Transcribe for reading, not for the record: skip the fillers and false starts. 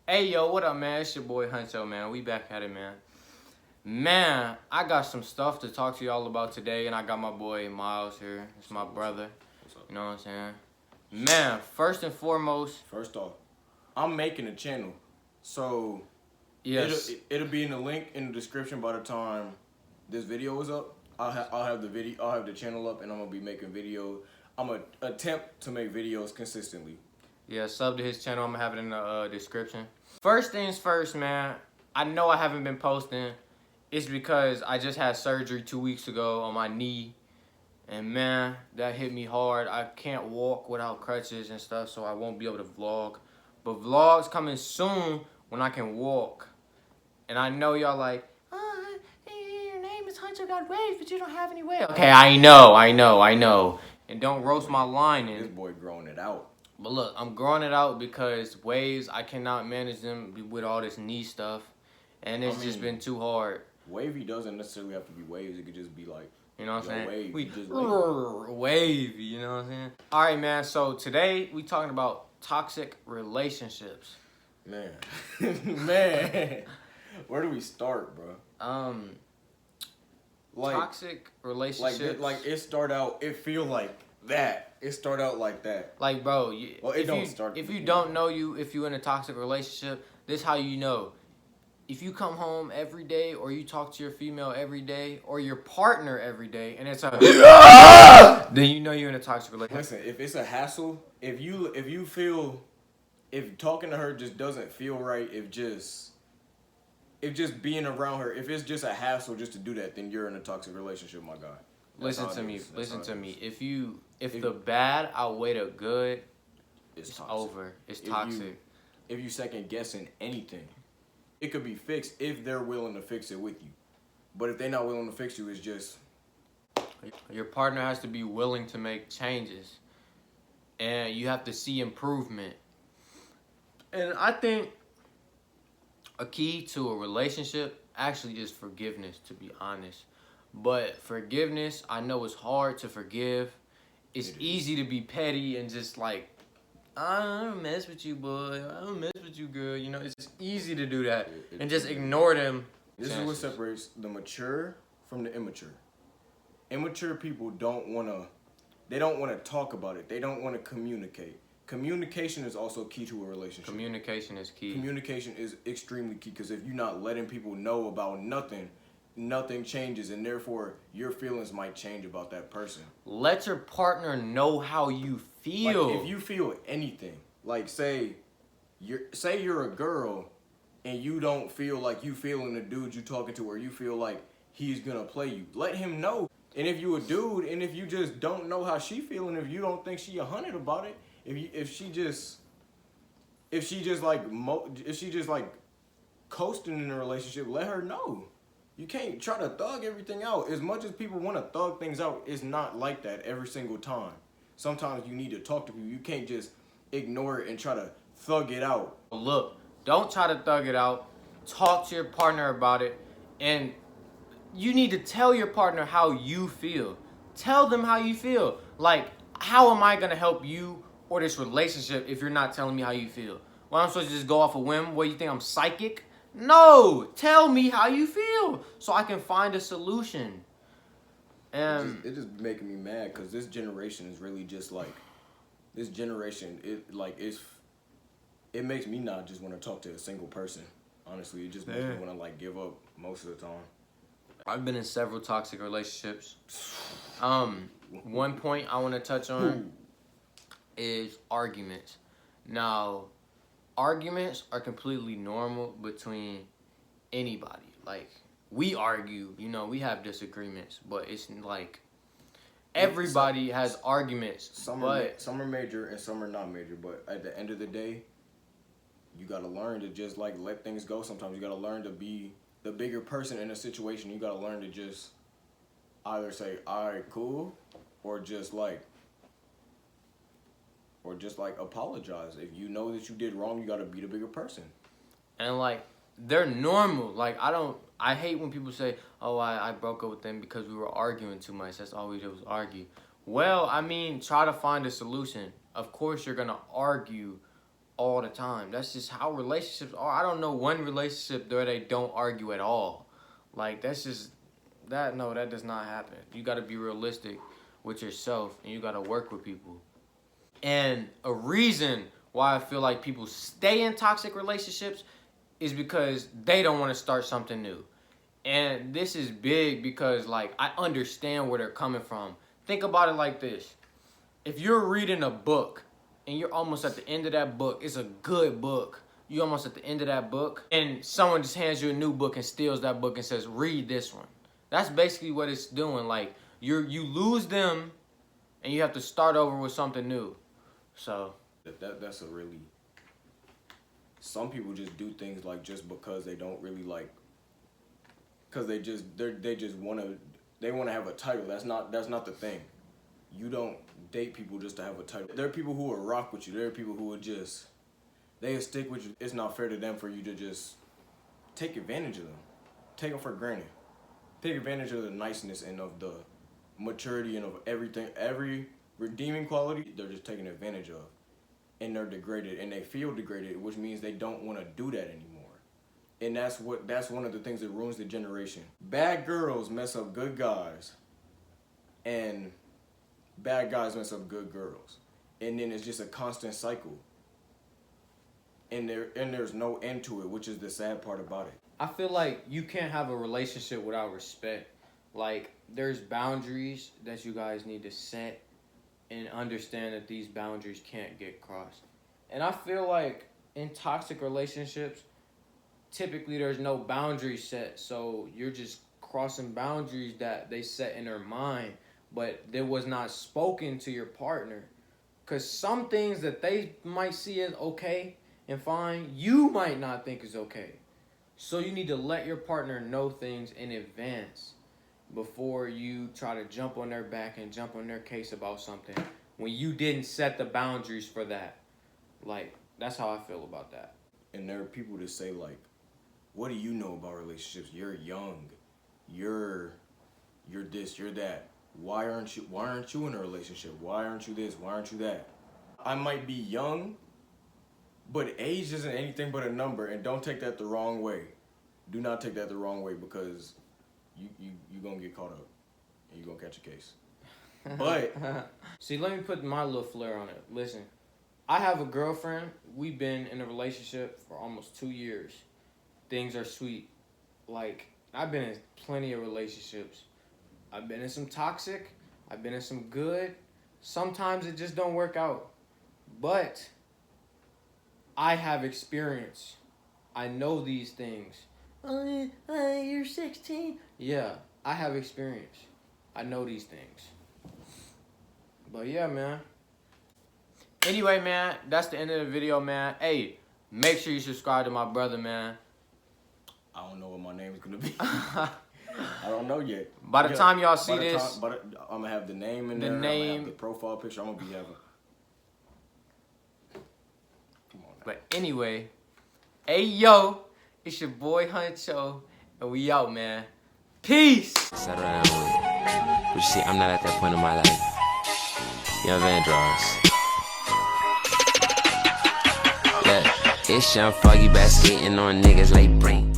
Hey yo, what up, man? It's your boy Huncho, man. We back at it, man. Man, I got some stuff to talk to y'all about today, and I got my boy Miles here. It's my brother. What's up? You know what I'm saying? Man, first and foremost, First off, I'm making a channel, so yes, it'll be in the link in the description by the time this video is up. I'll have the video. I'll have the channel up, and I'm gonna be making videos. I'm gonna attempt to make videos consistently. yeah, sub to his channel. I'm gonna have it in the description. First things first, man. I know I haven't been posting. It's because I just had surgery 2 weeks ago on my knee. And man, that hit me hard. I can't walk without crutches and stuff, so I won't be able to vlog. But vlogs coming soon when I can walk. And I know y'all like, your name is Huncho Got Waves, but you don't have any waves. Okay, I know. And don't roast my line This in. boy growing it out. But look, I'm growing it out because waves, I cannot manage them with all this knee stuff. And it's just been too hard. Wavy doesn't necessarily have to be waves. It could just be like, You know what I'm saying? wave. We Just wavy, you know what I'm saying? All right, man. So today we talking about toxic relationships. man, man. Where do we start, bro? Like Toxic relationships. like it start out. It feel like that. It start out like that. Like, bro. Well, it don't start. If you don't know if you in a toxic relationship, this how you know. If you come home every day, or you talk to your female every day, or your partner every day, and it's a then you know you're in a toxic relationship. Listen, if it's a hassle, if you feel, if talking to her just doesn't feel right, if just being around her, if it's just a hassle just to do that, then you're in a toxic relationship, my guy. Listen to me. If the bad outweigh the good, it's over. It's toxic. If you second guessing anything, it could be fixed if they're willing to fix it with you. But if they're not willing to fix you, it's just Your partner has to be willing to make changes, and you have to see improvement. And I think a key to a relationship actually is forgiveness, to be honest. But forgiveness, I know it's hard to forgive. It's easy to be petty and just like, I don't mess with you, boy. I don't mess with you, girl. You know, it's just easy to do that and just ignore them. this is what separates the mature from the immature. Immature people don't want to talk about it. They don't want to communicate. Communication is also key to a relationship. Communication is key. Communication is extremely key, because if you're not letting people know about nothing changes, and therefore your feelings might change about that person. Let your partner know how you feel. Like, if you feel anything, like say you're a girl and you don't feel like you feeling the dude you talking to, or you feel like he's gonna play you, let him know. And if you a dude, and if you just don't know how she feeling, if you don't think she 100 about it, if she just like coasting in a relationship, let her know. You can't try to thug everything out. As much as people want to thug things out, it's not like that every single time. Sometimes you need to talk to people. You can't just ignore it and try to thug it out. Look, don't try to thug it out. Talk to your partner about it. And you need to tell your partner how you feel. Tell them how you feel. Like, how am I going to help you or this relationship if you're not telling me how you feel? Well, I'm supposed to just go off a whim? What, you think I'm psychic? No, tell me how you feel so I can find a solution. It just making me mad, because this generation is really just like, this generation, it makes me not just want to talk to a single person. Honestly, it just makes me want to like give up most of the time. I've been in several toxic relationships. One point I want to touch on is arguments. Now, arguments are completely normal between anybody. Like, we argue, you know, we have disagreements, but it's like everybody has arguments. Some are major and some are not major, but at the end of the day, you gotta learn to just like let things go. Sometimes you gotta learn to be the bigger person in a situation. You gotta learn to just either say, all right, cool, or just like apologize. If you know that you did wrong, you gotta be the bigger person. And like, they're normal. Like, I hate when people say, oh, I broke up with them because we were arguing too much. That's all we did was argue. Well, I mean, try to find a solution. Of course you're gonna argue all the time. That's just how relationships are. I don't know one relationship where they don't argue at all. Like, that's just, that does not happen. You got to be realistic with yourself, and you got to work with people. And a reason why I feel like people stay in toxic relationships is because they don't want to start something new. And this is big because, like, I understand where they're coming from. Think about it like this. If you're reading a book and you're almost at the end of that book, it's a good book. You're almost at the end of that book, and someone just hands you a new book and steals that book and says, read this one. That's basically what it's doing. Like, you lose them, and you have to start over with something new. So that's a really, some people just do things like just because they don't really like, because they just want to have a title. That's not the thing. You don't date people just to have a title. There are people who will rock with you. There are people who will just, they'll stick with you. It's not fair to them for you to just take advantage of them. Take them for granted. Take advantage of the niceness and of the maturity and of everything, every redeeming quality they're just taking advantage of. And they're degraded, and they feel degraded, which means they don't want to do that anymore. And that's one of the things that ruins the generation. Bad girls mess up good guys, and bad guys mess up good girls. And then it's just a constant cycle. And there's no end to it, which is the sad part about it. I feel like you can't have a relationship without respect. Like, there's boundaries that you guys need to set and understand that these boundaries can't get crossed. And I feel like in toxic relationships, typically there's no boundaries set, so you're just crossing boundaries that they set in their mind, but that was not spoken to your partner. Because some things that they might see as okay and fine, you might not think is okay. So you need to let your partner know things in advance before you try to jump on their back and jump on their case about something when you didn't set the boundaries for that. Like, that's how I feel about that. And there are people that say, like, what do you know about relationships? You're young. You're this, you're that. Why aren't you in a relationship? Why aren't you this? Why aren't you that? I might be young, but age isn't anything but a number, and don't take that the wrong way. Do not take that the wrong way, because you're going to get caught up and you're going to catch a case. But see, let me put my little flair on it. Listen, I have a girlfriend. We've been in a relationship for almost 2 years. Things are sweet. Like, I've been in plenty of relationships. I've been in some toxic. I've been in some good. Sometimes it just don't work out. But I have experience. I know these things. You're 16. Yeah, I have experience. I know these things. But yeah, man. Anyway, man, that's the end of the video, man. Hey, make sure you subscribe to my brother, man. I don't know what my name is going to be. I don't know yet. By the time y'all see this, I'm going to have the name in there. I'm going to have the profile picture. I'm going to be having. Come on now. But anyway, hey, yo, it's your boy Huncho, and we out, man. Peace. Settle down with it. But you see, I'm not at that point in my life. Young Vandross. Yeah, it's Young Foggy back skating on niggas like brain.